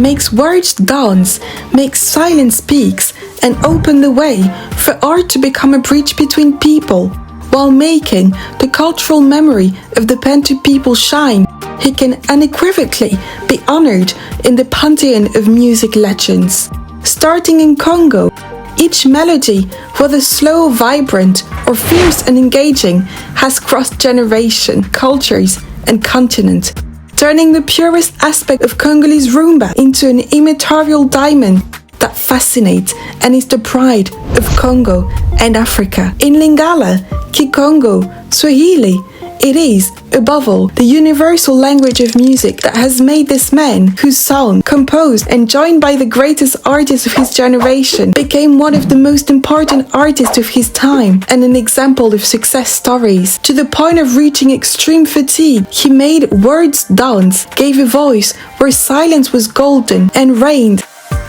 makes words dance, makes silence speaks, and open the way for art to become a bridge between people, while making the cultural memory of the Bantu people shine. He can unequivocally be honored in the pantheon of music legends. Starting in Congo, each melody, whether slow, vibrant, or fierce and engaging, has crossed generation, cultures, and continent, turning the purest aspect of Congolese rumba into an immaterial diamond that fascinates and is the pride of Congo and Africa. In Lingala, Kikongo, Swahili, it is, above all, the universal language of music that has made this man, whose song, composed and joined by the greatest artists of his generation, became one of the most important artists of his time and an example of success stories. To the point of reaching extreme fatigue, he made words dance, gave a voice where silence was golden, and reigned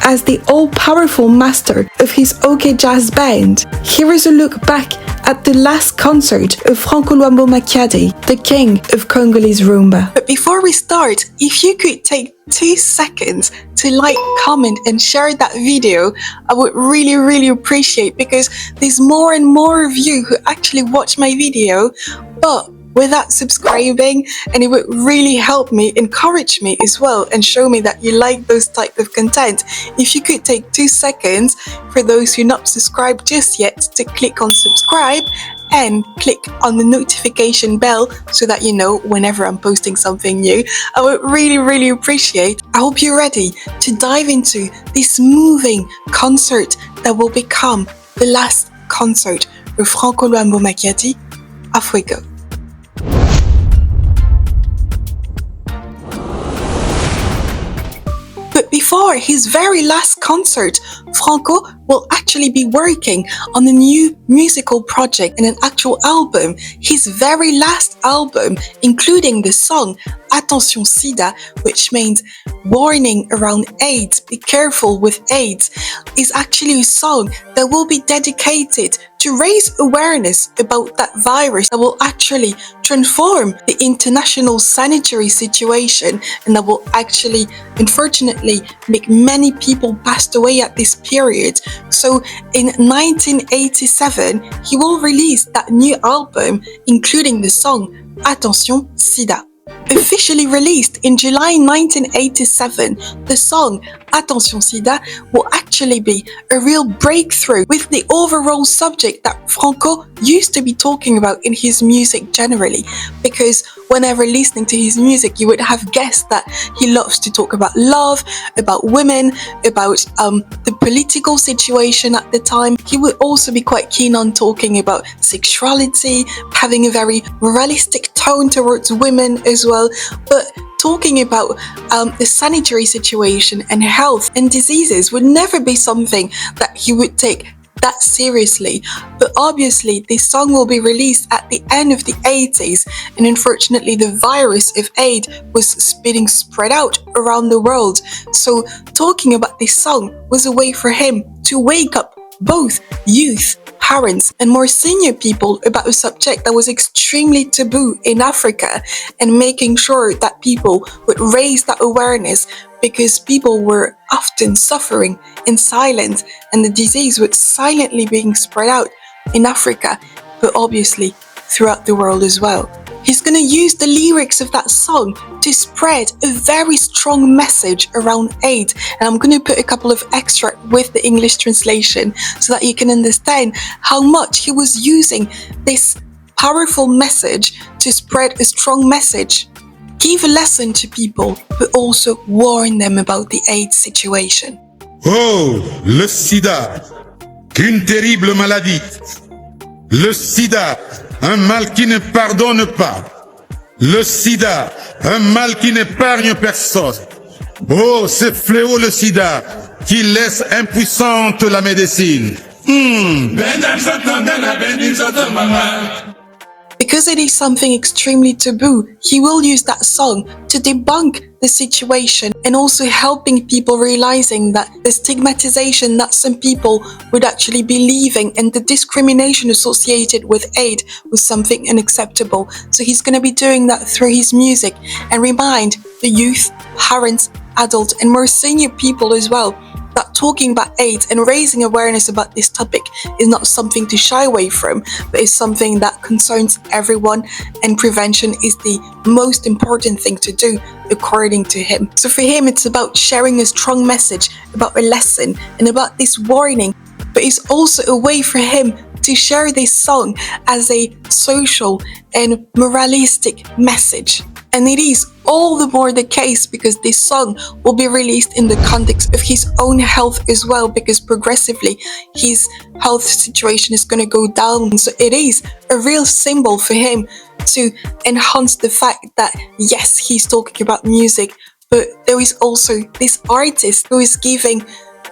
as the all-powerful master of his OK Jazz band. Here is a look back at the last concert of Franco Luambo Makiadi, the king of Congolese rumba. But before we start, if you could take 2 seconds to like, comment and share that video, I would really appreciate, because there's more and more of you who actually watch my video but without subscribing, and it would really help me, encourage me as well, and show me that you like those type of content. If you could take 2 seconds, for those who not subscribed just yet, to click on subscribe and click on the notification bell so that you know whenever I'm posting something new. I would really appreciate. I hope you're ready to dive into this moving concert that will become the last concert of Franco Luambo Makiadi. Off we go. But before his very last concert, Franco will actually be working on a new musical project and an actual album. His very last album, including the song Attention Sida, which means warning around AIDS, be careful with AIDS, is actually a song that will be dedicated to raise awareness about that virus that will actually transform the international sanitary situation, and that will actually, unfortunately, make many people pass away at this period. So in 1987, he will release that new album, including the song Attention Sida. Officially released in July 1987, the song Attention Sida will actually be a real breakthrough with the overall subject that Franco used to be talking about in his music generally, because whenever listening to his music, you would have guessed that he loves to talk about love, about women, about the political situation at the time. He would also be quite keen on talking about sexuality, having a very moralistic tone towards women as well, but talking about the sanitary situation and health and diseases would never be something that he would take that seriously. But obviously this song will be released at the end of the 80s, and unfortunately the virus of AIDS was being spread out around the world. So talking about this song was a way for him to wake up both youth, parents and more senior people about a subject that was extremely taboo in Africa, and making sure that people would raise that awareness, because people were often suffering in silence and the disease was silently being spread out in Africa, but obviously throughout the world as well. He's going to use the lyrics of that song to spread a very strong message around AIDS, and I'm going to put a couple of extracts with the English translation so that you can understand how much he was using this powerful message to spread a strong message, give a lesson to people, but also warn them about the AIDS situation. Oh, le sida, qu'une terrible maladie. Le sida, un mal qui ne pardonne pas. Le sida, un mal qui n'épargne personne. Oh, ce fléau, le sida, qui laisse impuissante la médecine. Because it is something extremely taboo, he will use that song to debunk the situation and also helping people realizing that the stigmatization that some people would actually be leaving and the discrimination associated with AIDS was something unacceptable. So he's going to be doing that through his music and remind the youth, parents, adults and more senior people as well that talking about AIDS and raising awareness about this topic is not something to shy away from, but is something that concerns everyone, and prevention is the most important thing to do, according to him. So for him, it's about sharing a strong message, about a lesson, and about this warning, but it's also a way for him to share this song as a social and moralistic message. And it is all the more the case because this song will be released in the context of his own health as well, because progressively his health situation is going to go down. So it is a real symbol for him to enhance the fact that yes, he's talking about music, but there is also this artist who is giving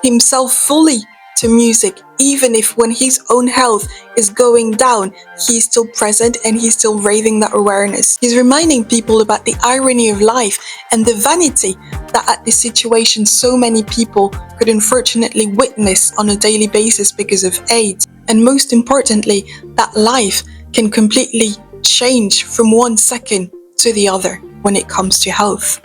himself fully to music, even if when his own health is going down, he's still present and he's still raising that awareness. He's reminding people about the irony of life and the vanity that at this situation so many people could unfortunately witness on a daily basis because of AIDS. And most importantly, that life can completely change from one second to the other when it comes to health.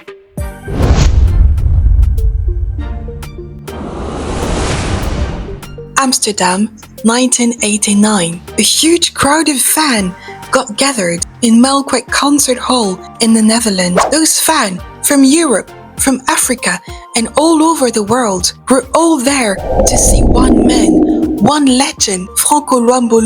Amsterdam, 1989. A huge crowd of fans got gathered in Melkweg Concert Hall in the Netherlands. Those fans from Europe, from Africa, and all over the world were all there to see one man, one legend, Franco Luambo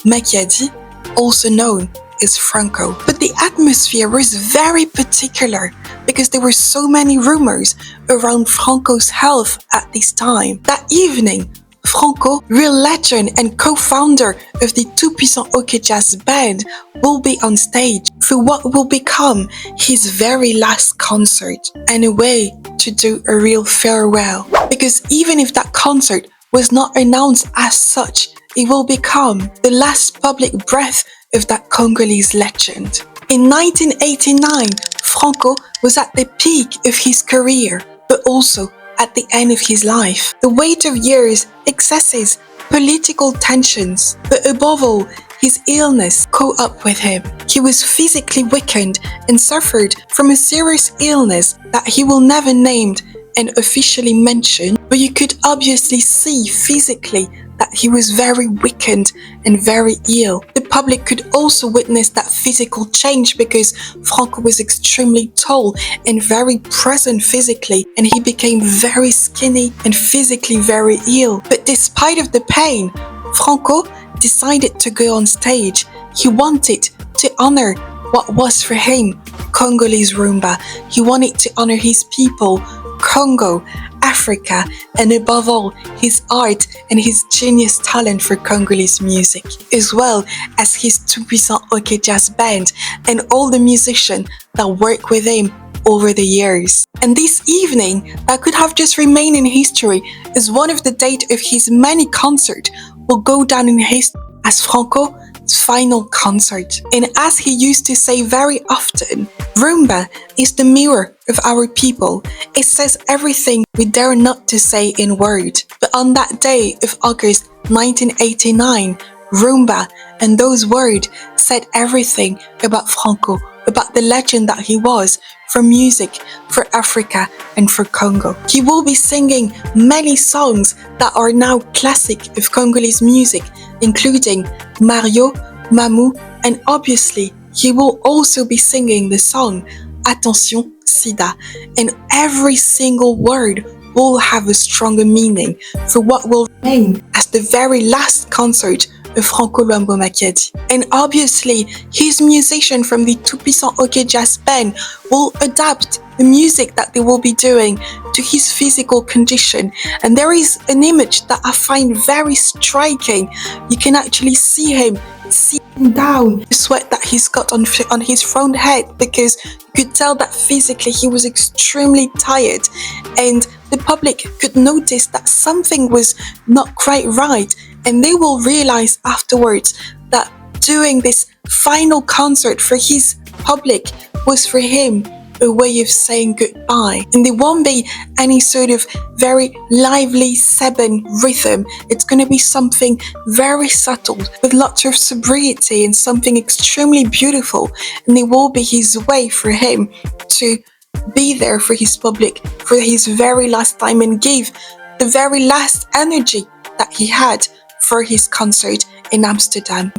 Makiadi, also known as Franco. But the atmosphere was very particular because there were so many rumors around Franco's health at this time. That evening, Franco, real legend and co-founder of the Tout-Puissant Orchestra band, will be on stage for what will become his very last concert, and a way to do a real farewell. Because even if that concert was not announced as such, it will become the last public breath of that Congolese legend. In 1989, Franco was at the peak of his career, but also at the end of his life. The weight of years, excesses, political tensions, but above all, his illness caught up with him. He was physically weakened and suffered from a serious illness that he will never name and officially mention, but you could obviously see physically that he was very weakened and very ill. The public could also witness that physical change because Franco was extremely tall and very present physically, and he became very skinny and physically very ill. But despite of the pain, Franco decided to go on stage. He wanted to honor what was for him Congolese rumba. He wanted to honor his people, Congo, Africa, and above all, his art and his genius talent for Congolese music, as well as his Tout-Puissant Orchestra band and all the musicians that worked with him over the years. And this evening, that could have just remained in history as one of the dates of his many concerts, will go down in history as Franco's final concert. And as he used to say very often, rumba is the mirror of our people. It says everything we dare not to say in words. But on that day of August 1989, rumba and those words said everything about Franco, about the legend that he was for music, for Africa, and for Congo. He will be singing many songs that are now classic of Congolese music, including Mario, Mamou, and obviously he will also be singing the song Attention, Sida, and every single word will have a stronger meaning for what will remain as the very last concert of Franco Luambo Makiadi. And obviously, his musician from the Tout-Puissant Orchestra band will adapt the music that they will be doing to his physical condition. And there is an image that I find very striking. You can actually see him sitting down, the sweat that he's got on his front head, because you could tell that physically he was extremely tired, and the public could notice that something was not quite right, and they will realize afterwards that doing this final concert for his public was for him a way of saying goodbye. And there won't be any sort of very lively seven rhythm. It's going to be something very subtle with lots of sobriety and something extremely beautiful. And it will be his way for him to be there for his public for his very last time and give the very last energy that he had for his concert in Amsterdam.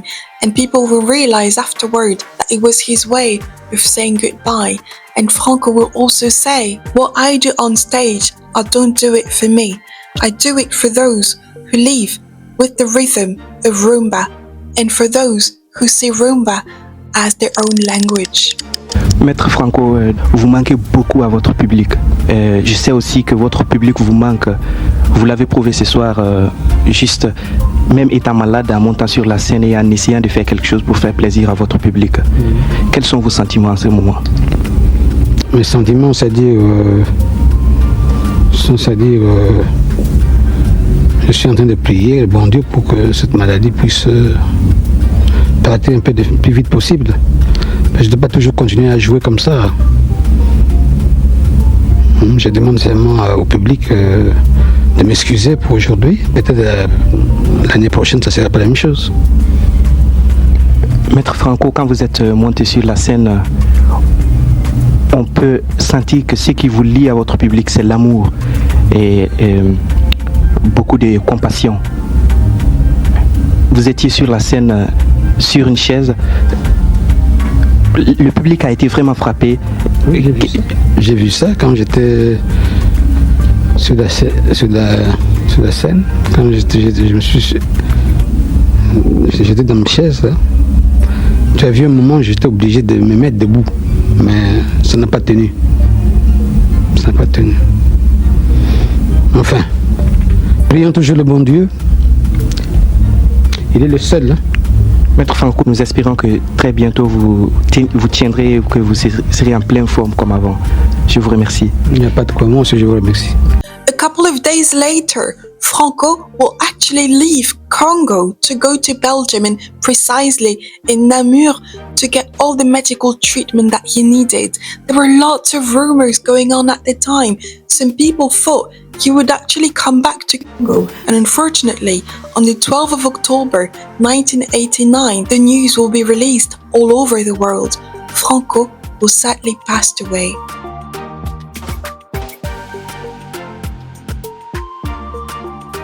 And people will realize afterward that it was his way of saying goodbye. And Franco will also say, what I do on stage, I don't do it for me. I do it for those who live with the rhythm of Rumba and for those who see Rumba as their own language. Maître Franco, vous manquez beaucoup à votre public. Je sais aussi que votre public vous manque. Vous l'avez prouvé ce soir, juste même étant malade, en montant sur la scène et en essayant de faire quelque chose pour faire plaisir à votre public. Quels sont vos sentiments en ce moment? Mes sentiments, c'est-à-dire, je suis en train de prier le bon Dieu pour que cette maladie puisse partir un peu le plus vite possible. Je ne dois pas toujours continuer à jouer comme ça. Je demande seulement au public de m'excuser pour aujourd'hui. Peut-être l'année prochaine, ça ne sera pas la même chose. Maître Franco, quand vous êtes monté sur la scène, on peut sentir que ce qui vous lie à votre public, c'est l'amour et beaucoup de compassion. Vous étiez sur la scène, sur une chaise. Le public a été vraiment frappé. Oui, j'ai vu ça quand j'étais sur la scène. Quand j'étais dans ma chaise. Là. Tu as vu un moment où j'étais obligé de me mettre debout. Mais ça n'a pas tenu. Ça n'a pas tenu. Enfin, prions toujours le bon Dieu. Il est le seul. Hein. Maître Franco, nous espérons que très bientôt vous tiendrez, que vous serez en pleine forme comme avant. Je vous remercie. Il n'y a pas de quoi, moi aussi je vous remercie. A couple of days later, Franco will actually leave Congo to go to Belgium and precisely in Namur to get all the medical treatment that he needed. There were lots of rumors going on at the time. Some people thought he would actually come back to Congo. And unfortunately, on the 12th of October 1989, the news will be released all over the world. Franco will sadly passed away.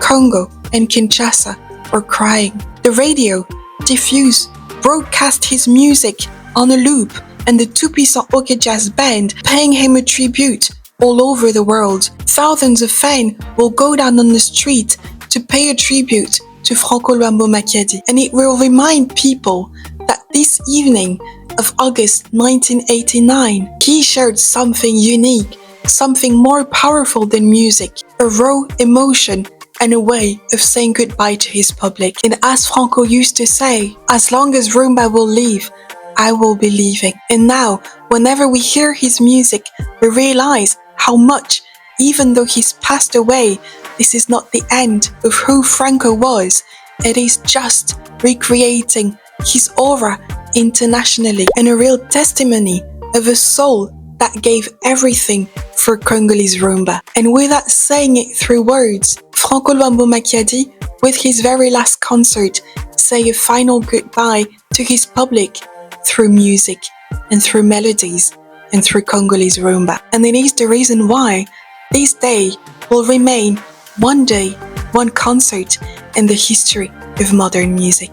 Congo and Kinshasa were crying. The radio diffused, broadcast his music on a loop, and the tout-puissant orchestra band paying him a tribute all over the world. Thousands of fans will go down on the street to pay a tribute to Franco Luambo Makiadi, and it will remind people that this evening of August 1989, he shared something unique, something more powerful than music, a raw emotion and a way of saying goodbye to his public. And as Franco used to say, as long as Rumba will live, I will be leaving. And now, whenever we hear his music, we realize how much, even though he's passed away, this is not the end of who Franco was. It is just recreating his aura internationally and a real testimony of a soul that gave everything for Congolese Rumba. And without saying it through words, Franco Luambo Makiadi, with his very last concert, say a final goodbye to his public through music and through melodies and through Congolese Rumba. And it is the reason why this day will remain one day, one concert in the history of modern music.